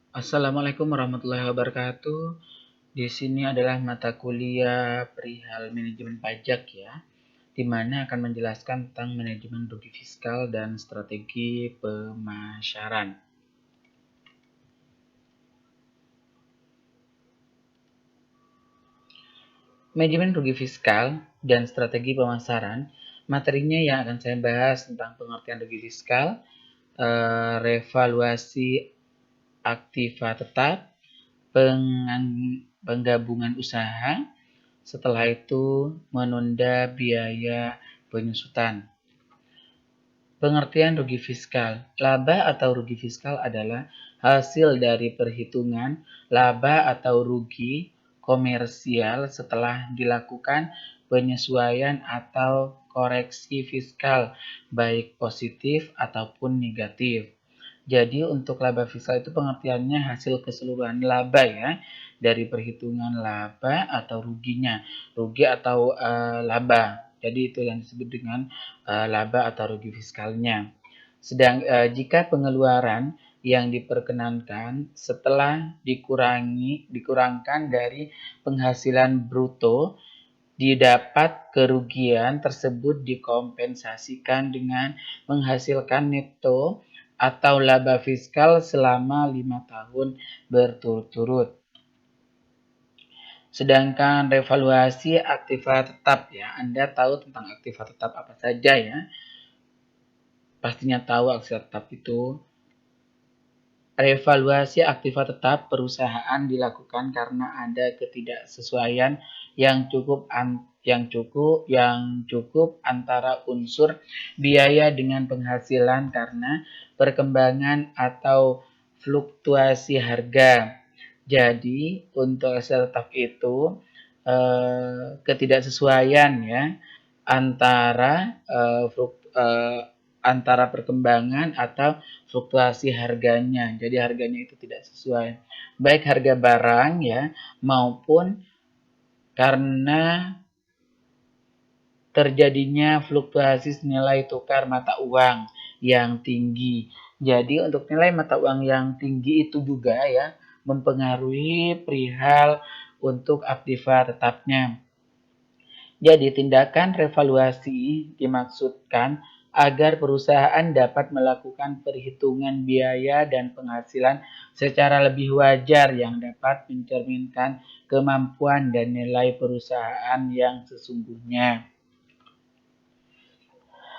Assalamualaikum warahmatullahi wabarakatuh. Di sini adalah mata kuliah perihal manajemen pajak ya, di mana akan menjelaskan tentang manajemen rugi fiskal dan strategi pemasaran. Manajemen rugi fiskal dan strategi pemasaran, materinya yang akan saya bahas tentang pengertian rugi fiskal, revaluasi aktiva tetap, penggabungan usaha, setelah itu menunda biaya penyusutan. Pengertian rugi fiskal. Laba atau rugi fiskal adalah hasil dari perhitungan laba atau rugi komersial setelah dilakukan penyesuaian atau koreksi fiskal, baik positif ataupun negatif. Jadi untuk laba fiskal itu pengertiannya hasil keseluruhan laba ya, dari perhitungan laba atau ruginya, rugi atau laba. Jadi itu yang disebut dengan laba atau rugi fiskalnya. Jika pengeluaran yang diperkenankan setelah dikurangkan dari penghasilan bruto, didapat kerugian tersebut dikompensasikan dengan menghasilkan neto atau laba fiskal selama 5 tahun berturut-turut. Sedangkan revaluasi aktiva tetap ya, Anda tahu tentang aktiva tetap apa saja ya? Pastinya tahu aktiva tetap itu. Revaluasi aktiva tetap perusahaan dilakukan karena ada ketidaksesuaian yang cukup antara unsur biaya dengan penghasilan karena perkembangan atau fluktuasi harga. Jadi untuk aktiva tetap itu ketidaksesuaian ya antara perkembangan atau fluktuasi harganya. Jadi harganya itu tidak sesuai. Baik harga barang ya maupun karena terjadinya fluktuasi nilai tukar mata uang yang tinggi. Jadi untuk nilai mata uang yang tinggi itu juga ya mempengaruhi perihal untuk aktiva tetapnya. Jadi tindakan revaluasi dimaksudkan agar perusahaan dapat melakukan perhitungan biaya dan penghasilan secara lebih wajar yang dapat mencerminkan kemampuan dan nilai perusahaan yang sesungguhnya.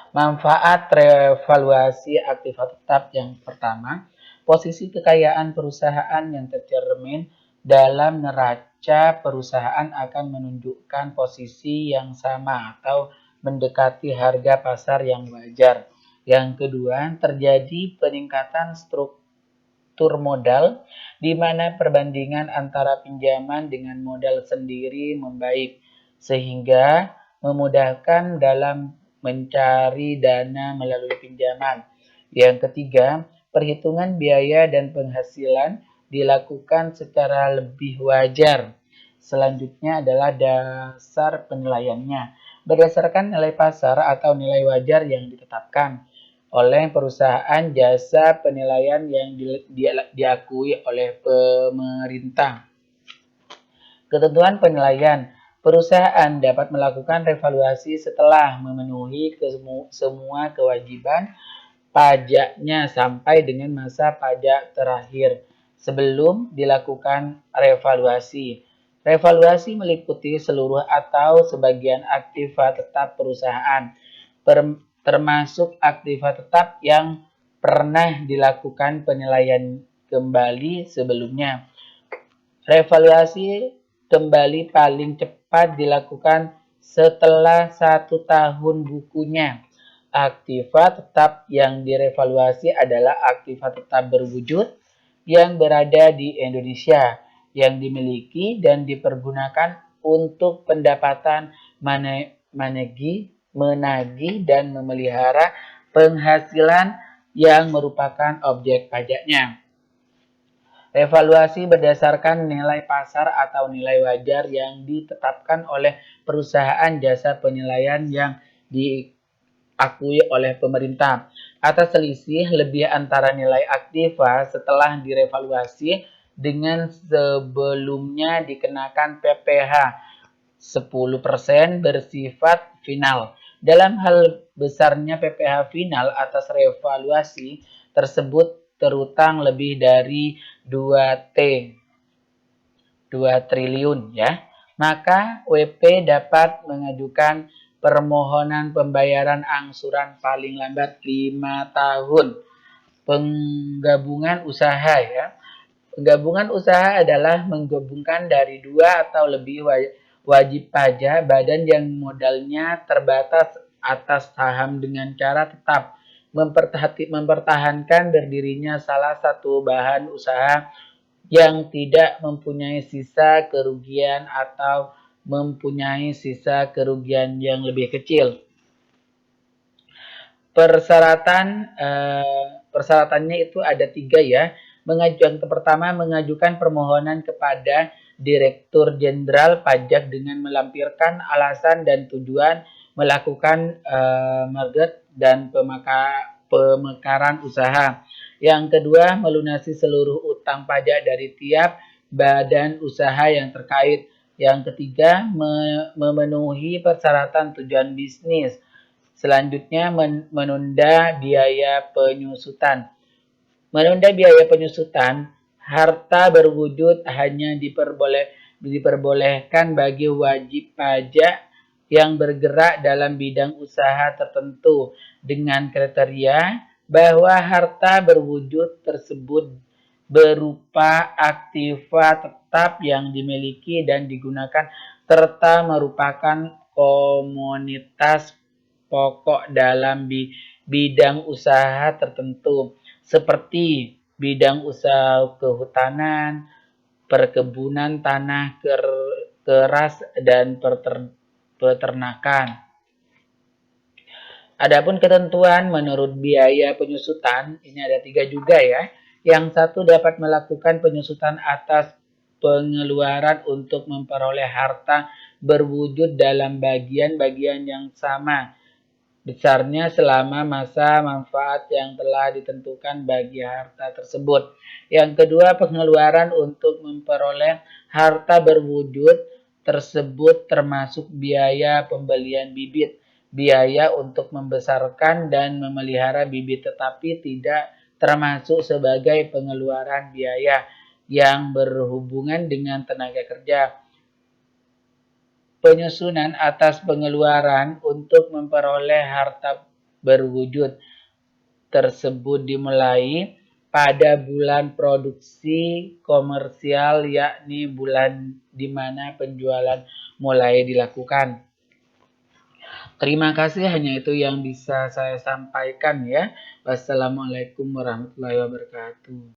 Manfaat revaluasi aktiva tetap yang pertama, posisi kekayaan perusahaan yang tercermin dalam neraca perusahaan akan menunjukkan posisi yang sama atau mendekati harga pasar yang wajar. Yang kedua, terjadi peningkatan struktur modal di mana perbandingan antara pinjaman dengan modal sendiri membaik sehingga memudahkan dalam mencari dana melalui pinjaman. Yang ketiga, perhitungan biaya dan penghasilan dilakukan secara lebih wajar. Selanjutnya adalah dasar penilaiannya. Berdasarkan nilai pasar atau nilai wajar yang ditetapkan oleh perusahaan, jasa penilaian yang diakui oleh pemerintah. Ketentuan penilaian. Perusahaan dapat melakukan revaluasi setelah memenuhi semua kewajiban pajaknya sampai dengan masa pajak terakhir sebelum dilakukan revaluasi. Revaluasi meliputi seluruh atau sebagian aktiva tetap perusahaan, termasuk aktiva tetap yang pernah dilakukan penilaian kembali sebelumnya. Revaluasi kembali paling cepat dilakukan setelah 1 tahun bukunya. Aktiva tetap yang direvaluasi adalah aktiva tetap berwujud yang berada di Indonesia, yang dimiliki dan dipergunakan untuk pendapatan menagih dan memelihara penghasilan yang merupakan objek pajaknya. Evaluasi berdasarkan nilai pasar atau nilai wajar yang ditetapkan oleh perusahaan jasa penilaian yang diakui oleh pemerintah. atas selisih lebih antara nilai aktiva setelah direvaluasi dengan sebelumnya dikenakan PPh 10% bersifat final. Dalam hal besarnya PPh final atas revaluasi tersebut terutang lebih dari 2 triliun ya, maka WP dapat mengajukan permohonan pembayaran angsuran paling lambat 5 tahun. Penggabungan usaha ya. Penggabungan usaha adalah menggabungkan dari 2 atau lebih wajib pajak badan yang modalnya terbatas atas saham dengan cara tetap mempertahankan berdirinya salah satu bahan usaha yang tidak mempunyai sisa kerugian atau mempunyai sisa kerugian yang lebih kecil. Persyaratannya itu ada 3 ya. Yang pertama, mengajukan permohonan kepada Direktur Jenderal Pajak dengan melampirkan alasan dan tujuan melakukan merger dan pemekaran usaha. Yang kedua, melunasi seluruh utang pajak dari tiap badan usaha yang terkait. Yang ketiga, memenuhi persyaratan tujuan bisnis. Selanjutnya, menunda biaya penyusutan. Menunda biaya penyusutan, harta berwujud hanya diperbolehkan bagi wajib pajak yang bergerak dalam bidang usaha tertentu dengan kriteria bahwa harta berwujud tersebut berupa aktiva tetap yang dimiliki dan digunakan serta merupakan komoditas pokok dalam bidang usaha tertentu seperti bidang usaha kehutanan, perkebunan tanah keras, dan peternakan. Adapun ketentuan menurut biaya penyusutan, ini ada 3 juga ya. Yang satu dapat melakukan penyusutan atas pengeluaran untuk memperoleh harta berwujud dalam bagian-bagian yang sama besarnya selama masa manfaat yang telah ditentukan bagi harta tersebut. Yang kedua, pengeluaran untuk memperoleh harta berwujud tersebut termasuk biaya pembelian bibit, biaya untuk membesarkan dan memelihara bibit, tetapi tidak termasuk sebagai pengeluaran biaya yang berhubungan dengan tenaga kerja. Penyusunan atas pengeluaran untuk memperoleh harta berwujud tersebut dimulai pada bulan produksi komersial, yakni bulan di mana penjualan mulai dilakukan. Terima kasih, hanya itu yang bisa saya sampaikan ya. Wassalamualaikum warahmatullahi wabarakatuh.